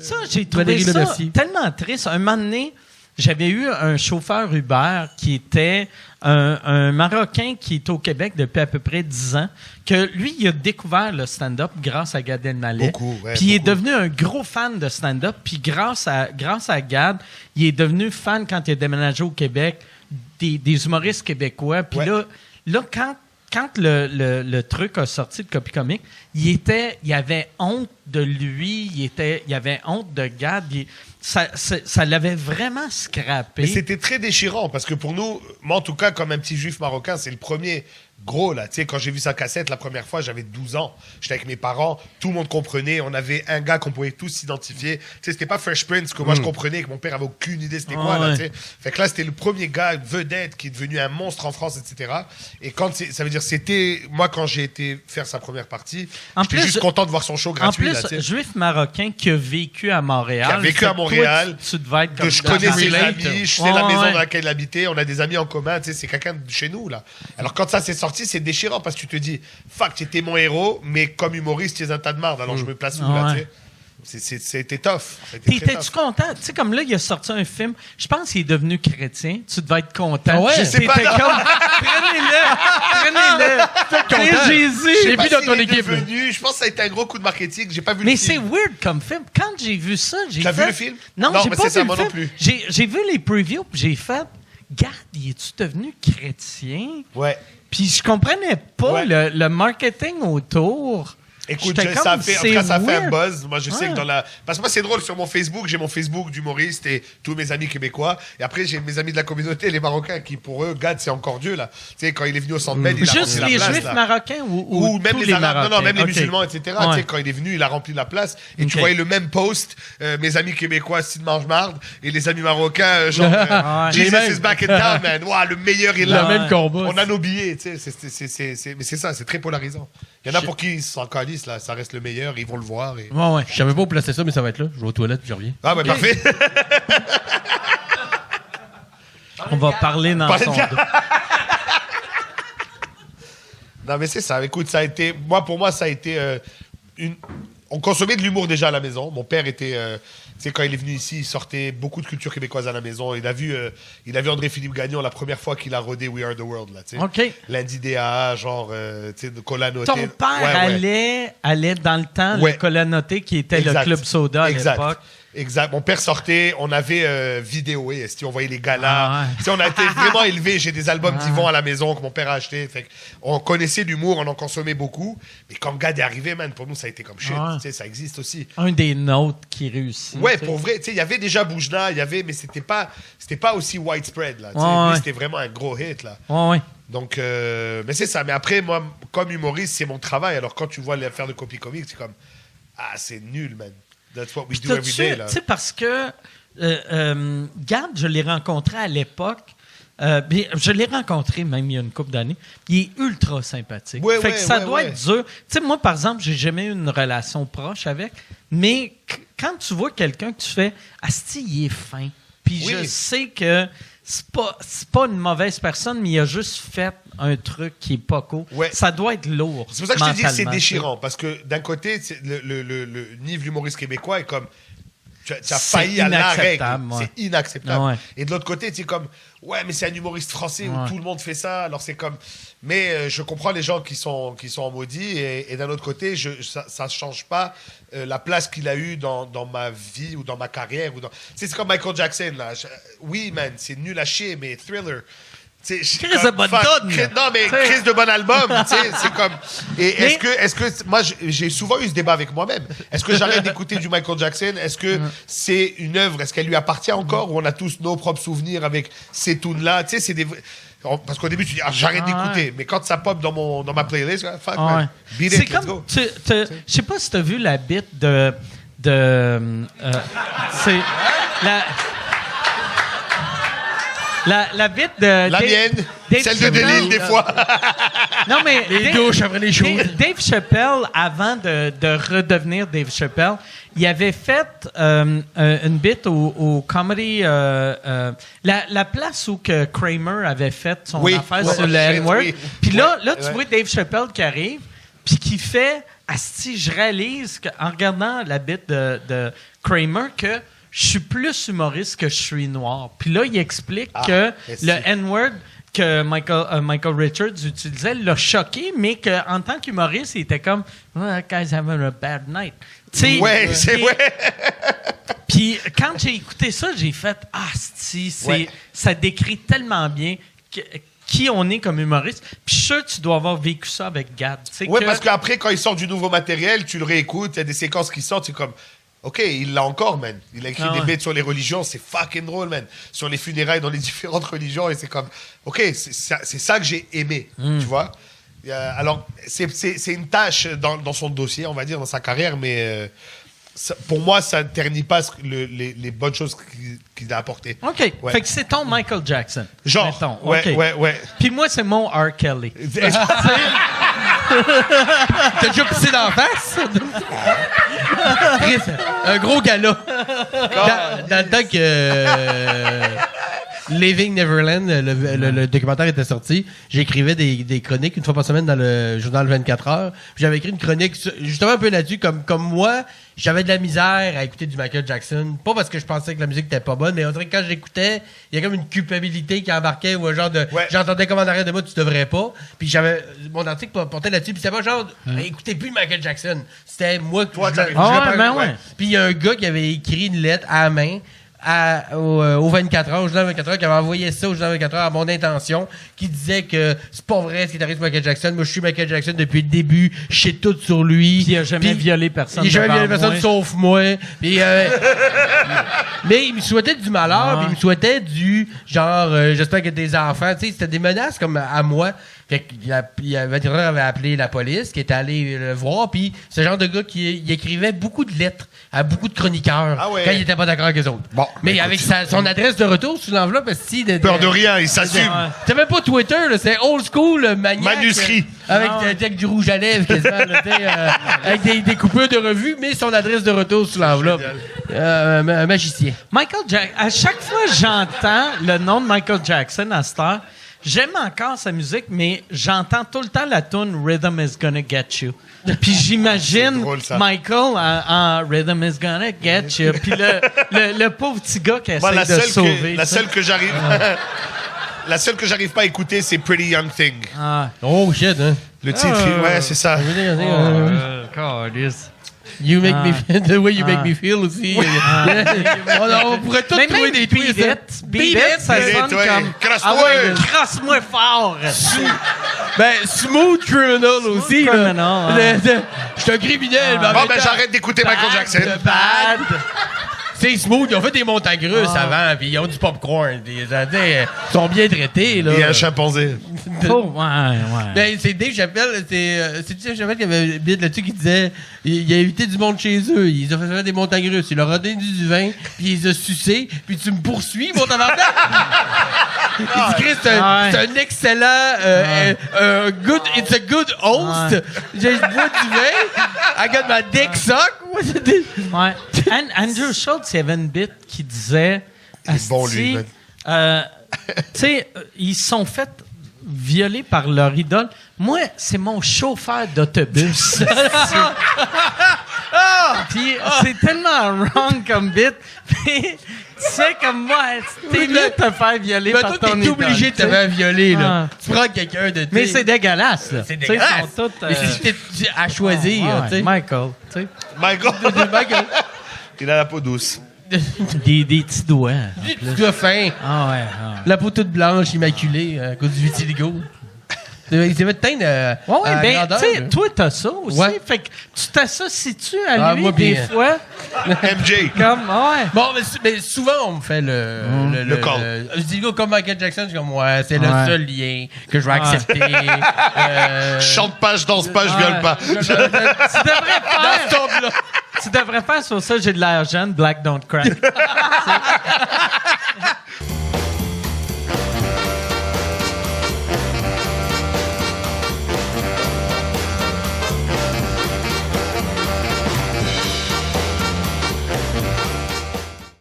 Ça, j'ai trouvé ça tellement triste. Un moment donné, j'avais eu un chauffeur Uber qui était un Marocain qui est au Québec depuis à peu près 10 ans, que lui, il a découvert le stand-up grâce à Gad Elmaleh. Puis il est devenu un gros fan de stand-up. Puis grâce à Gad, il est devenu fan quand il a déménagé au Québec des humoristes québécois. Puis là, quand le truc a sorti de Copy Comique, il avait honte de lui, il avait honte de Gad. Ça l'avait vraiment scrappé. Mais c'était très déchirant parce que pour nous, moi en tout cas, comme un petit juif marocain, c'est le premier gros là. Tu sais, quand j'ai vu sa cassette la première fois, j'avais 12 ans. J'étais avec mes parents, tout le monde comprenait. On avait un gars qu'on pouvait tous s'identifier. Tu sais, c'était pas Fresh Prince que moi je comprenais, que mon père avait aucune idée c'était quoi là. Tu sais. Fait que là, c'était le premier gars vedette qui est devenu un monstre en France, etc. Et quand ça veut dire, c'était moi quand j'ai été faire sa première partie, j'étais juste content de voir son show gratuit. En plus, là, juif marocain qui a vécu à Montréal. Qui a vécu à Montréal. Tu devais être comme je connais ses amis, je sais la maison dans laquelle il habitait, on a des amis en commun, tu sais, c'est quelqu'un de chez nous là. Alors quand ça s'est sorti, c'est déchirant parce que tu te dis, fuck, tu étais mon héros, mais comme humoriste, tu es un tas de marde. Alors je me place où là, tu sais. C'était tough. T'étais-tu content? Tu sais, comme là, il a sorti un film, je pense qu'il est devenu chrétien. Tu devais être content. Je sais pas. Prenez-le. Jésus. J'ai vu dans ton équipe. Je pense que ça a été un gros coup de marketing. J'ai pas vu le film. Mais c'est weird comme film. Quand j'ai vu ça, j'ai fait... T'as vu le film? Non, j'ai pas vu le film. Non plus. J'ai vu les previews, puis j'ai fait, garde, es-tu devenu chrétien? Ouais. Puis je comprenais pas le marketing autour. Écoute, ça a fait un buzz. Moi, je sais que parce que moi, c'est drôle, sur mon Facebook, j'ai mon Facebook d'humoriste et tous mes amis québécois. Et après, j'ai mes amis de la communauté, les Marocains, qui pour eux, Gad, c'est encore Dieu, là. Tu sais, quand il est venu au Centre Bell, il a rempli la place. Juste les Juifs marocains ou même tous les Arabes? Marocains. Non, même les musulmans, etc. Tu sais, quand il est venu, il a rempli la place. Et tu voyais le même post, mes amis québécois, Sid Mange-Marde, et les amis marocains, genre, Jesus is back in town, man. Wow, le meilleur, il l'a. Le même combat. On a nos billets, tu sais. Mais c'est ça, c'est très polarisant. Il y en a pour qui ils s'en calissent, là. Ça reste le meilleur, ils vont le voir. Et... Je savais pas où placer ça, mais ça va être là. Je vais aux toilettes, puis je reviens. Ah, ben parfait. On va parler dans son dos. Non, mais c'est ça. Écoute, ça a été... Pour moi, ça a été On consommait de l'humour déjà à la maison. Mon père était... tu sais, quand il est venu ici, il sortait beaucoup de culture québécoise à la maison. Il a vu André-Philippe Gagnon la première fois qu'il a rodé We Are the World, là, tu sais. OK. Lundi DA, genre, tu sais, de Colanoté. Ton père allait dans le temps, le Colanoté, qui était le Club Soda à l'époque. Exact. Mon père sortait, on avait vidéoé, on voyait les galas. Tu sais, on a été vraiment élevés. J'ai des albums qui vont à la maison que mon père a acheté. Fait on connaissait l'humour, on en consommait beaucoup. Mais quand Gad est arrivé, man, pour nous, ça a été comme shit. Tu sais, ça existe aussi. Un des nôtres qui réussit. Ouais, pour vrai. Tu sais, il y avait déjà Boujna, mais c'était pas aussi widespread, là. Tu sais, lui, c'était vraiment un gros hit, là. Donc, mais c'est ça. Mais après, moi, comme humoriste, c'est mon travail. Alors, quand tu vois l'affaire de Copy Comique, c'est comme, c'est nul, man. That's what we do every day, là. Tu sais, parce que Gad, je l'ai rencontré à l'époque. Je l'ai rencontré même il y a une couple d'années. Il est ultra sympathique. Fait que ça doit être dur. Tu sais, moi, par exemple, j'ai jamais eu une relation proche avec, mais quand tu vois quelqu'un que tu fais « Asti, il est fin », puis je sais que c'est pas une mauvaise personne, mais il a juste fait un truc qui est pas cool. Ça doit être lourd. C'est pour ça que je te dis que c'est déchirant. Parce que d'un côté, le niveau de l'humoriste québécois est comme... Tu as failli à la règle. C'est inacceptable. Et de l'autre côté, c'est comme... Ouais, mais c'est un humoriste français où tout le monde fait ça. Alors c'est comme... Mais je comprends les gens qui sont en maudit. Et d'un autre côté, ça ne change pas la place qu'il a eue dans ma vie ou dans ma carrière. C'est comme Michael Jackson, là. Oui, man, c'est nul à chier, mais Thriller... Chris de bonne tonne. Non, mais Chris de bon album, tu sais, c'est comme... Et est-ce que... Moi, j'ai souvent eu ce débat avec moi-même. Est-ce que j'arrête d'écouter du Michael Jackson? Est-ce que c'est une œuvre? Est-ce qu'elle lui appartient encore? Ou on a tous nos propres souvenirs avec ces tunes-là? Tu sais, c'est des... Parce qu'au début, tu dis, j'arrête d'écouter. Mais quand ça pop dans ma playlist, fuck, man. Beat it, let's go. Je sais pas si tu as vu la bite de c'est... La bite de... La mienne, celle de Delille, des fois. Non, mais... Les douches après les choses. Dave Chappelle, avant de redevenir Dave Chappelle, il avait fait une bite au comedy... la place où que Kramer avait fait son affaire sur le N-word. Puis là, tu vois Dave Chappelle qui arrive, puis qui fait... Asti, je réalise qu'en regardant la bite de Kramer que je suis plus humoriste que je suis noir. Puis là, il explique que le N-word que Michael Richards utilisait l'a choqué, mais qu'en tant qu'humoriste, il était comme « that guy's having a bad night ». C'est vrai. Puis quand j'ai écouté ça, j'ai fait « Ah, ça décrit tellement bien qui on est comme humoriste. » Puis je suis sûr que tu dois avoir vécu ça avec Gad. Parce qu'après, quand il sort du nouveau matériel, tu le réécoutes, il y a des séquences qui sortent, c'est comme... OK, il l'a encore, man. Il a écrit des bêtes sur les religions, c'est fucking drôle, man. Sur les funérailles dans les différentes religions, et c'est comme... OK, c'est ça que j'ai aimé, tu vois. Alors, c'est une tâche dans son dossier, on va dire, dans sa carrière, mais pour moi, ça ne ternit pas les bonnes choses qu'il a apportées. OK, fait que c'est ton Michael Jackson. Genre, mettons. Ouais. Puis moi, c'est mon R. Kelly. T'as déjà pissé dans la face? Chris, un gros gala. Dans le temps que Living Neverland, le documentaire était sorti, j'écrivais des chroniques une fois par semaine dans le journal 24 heures. Puis j'avais écrit une chronique justement un peu là-dessus, comme moi, j'avais de la misère à écouter du Michael Jackson. Pas parce que je pensais que la musique était pas bonne, mais on dirait que quand j'écoutais, il y a comme une culpabilité qui embarquait ou un genre de... Ouais. J'entendais comme en arrière de moi, tu devrais pas. Puis j'avais... Mon article portait là-dessus, puis c'était pas genre, écoutez plus Michael Jackson. C'était moi... Toi, Puis il y a un gars qui avait écrit une lettre à la main au 24 heures, au journal 24 heures, qui avait envoyé ça au journal 24 heures à mon intention, qui disait que c'est pas vrai ce qui arrive sur Michael Jackson. Moi, je suis Michael Jackson depuis le début. Je sais tout sur lui. Puis il a jamais violé personne. Il a jamais violé personne sauf moi. Puis, mais il me souhaitait du malheur, puis il me souhaitait du genre, j'espère que tes enfants, tu sais, c'était des menaces comme à moi. Fait qu'il avait appelé la police, qui était allé le voir, puis c'est le genre de gars qui écrivait beaucoup de lettres à beaucoup de chroniqueurs quand il n'était pas d'accord avec eux autres. Bon, mais avec son adresse de retour sur l'enveloppe, peur de rien, il s'assume. C'était même pas Twitter, là, c'est old school, maniaque. Manuscrit. Avec du rouge à lèvres, quasiment, avec des coupures de revue, mais son adresse de retour sur l'enveloppe. Un magicien. Michael Jackson, à chaque fois que j'entends le nom de Michael Jackson à cette heure, j'aime encore sa musique, mais j'entends tout le temps la tune Rhythm is Gonna Get You. Puis j'imagine drôle, Michael en Rhythm is Gonna Get You. Puis le pauvre petit gars qui essaie de sauver. La seule que j'arrive... La seule que j'arrive pas à écouter, c'est Pretty Young Thing. Oh shit, hein. Le titre, ouais, c'est ça. You make me feel the way you make me feel aussi. On pourrait tous trouver des tweets. Beat it, ça sonne comme... Crasse-moi fort. Ben, Smooth Criminal aussi. Je suis un criminel. Bon, ben j'arrête d'écouter Michael Jackson. Bad. C'est Smooth, ils ont fait des montagnes russes avant, puis ils ont du popcorn. Ils sont bien traités, là. Il y a un chimpanzé. Ben, c'est Dave Chappelle, c'est Dave Chappelle qui avait bide là-dessus qui disait il a invité du monde chez eux, ils ont fait faire des montagnes russes, il leur a donné du vin, puis ils ont sucé, puis tu me poursuis, mon tabarnak! Il dit Chris, c'est un excellent it's a good host. Je bois du vin, I got my dick sucked. Ouais. Andrew Schultz, il y avait une bit qui disait... C'est bon, lui. Tu sais, ils se sont fait violer par leur idole. Moi, c'est mon chauffeur d'autobus. Puis c'est tellement wrong comme bit. Puis tu sais, comme moi, t'es mieux de te faire violer par ton idole. T'es obligé de te faire violer, là. Tu prends quelqu'un de... Mais c'est dégueulasse, là. C'est dégueulasse. Ils sont tous... Mais c'est à choisir, tu sais. Michael, tu sais. Michael. Il a la peau douce. Des petits doigts. Des petits doigts fins. La peau toute blanche, immaculée, à cause du vitiligo. Il s'est fait teindre ben, tu sais, toi, t'as ça aussi. Ouais. Fait que tu t'associes-tu à lui moi, des fois? MJ. Comme, Bon, mais souvent, on me fait le call. Je dis, comme Michael Jackson, je dis, comme, c'est le seul lien que je vais accepter. Chante pas, je danse pas, je viole pas. Tu devrais faire... Tu devrais faire sur ça, j'ai de l'air jeune, Black Don't Crack.